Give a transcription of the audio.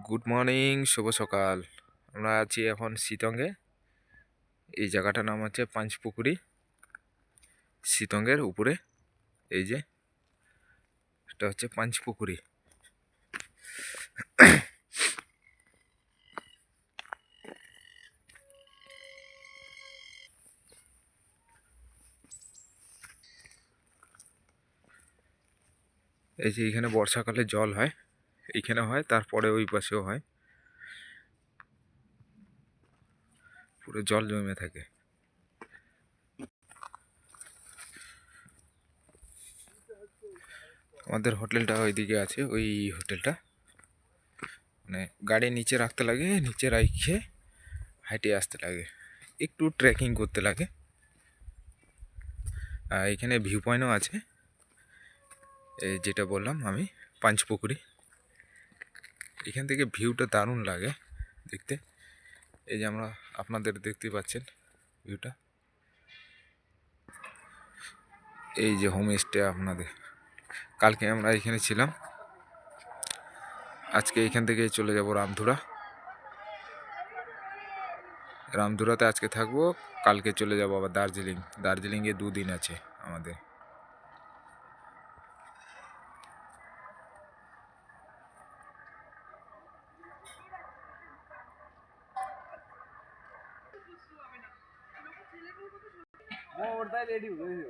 Good morning, শুভ সকাল। আমরা আছি এখন সিতঙ্গে। এই জায়গাটার নাম হচ্ছে পাঁচপুকুরি। সিতঙ্গের উপরে এই যে এটা হচ্ছে পাঁচপুকুরি। এই যে এখানে বর্ষাকালে জল হয়, এইখানে হয়, তারপরে ওই পাশেও হয়, পুরো জল জমে থাকে। আমাদের হোটেলটা ওইদিকে আছে, ওই হোটেলটা মানে গাড়ি নিচে রাখতে লাগে, নিচে রাখে হাইটে আসতে লাগে, একটু ট্রেকিং করতে লাগে। আর এখানে ভিউ পয়েন্টও আছে, এই যেটা বললাম আমি পাঁচপুকুরি। এখান থেকে ভিউটা দারুণ লাগে দেখতে। এই যে আমরা আপনাদের দেখতে পাচ্ছেন ভিউটা, এই যে হোমস্টে আপনাদের। কালকে আমরা এখানে ছিলাম, আজকে এখান থেকে চলে যাব রামধুরা। রামধুরাতে আজকে থাকবো, কালকে চলে যাব আবার দার্জিলিং। দার্জিলিংয়ে 2 দিন আছে আমাদের। রেডি হয়ে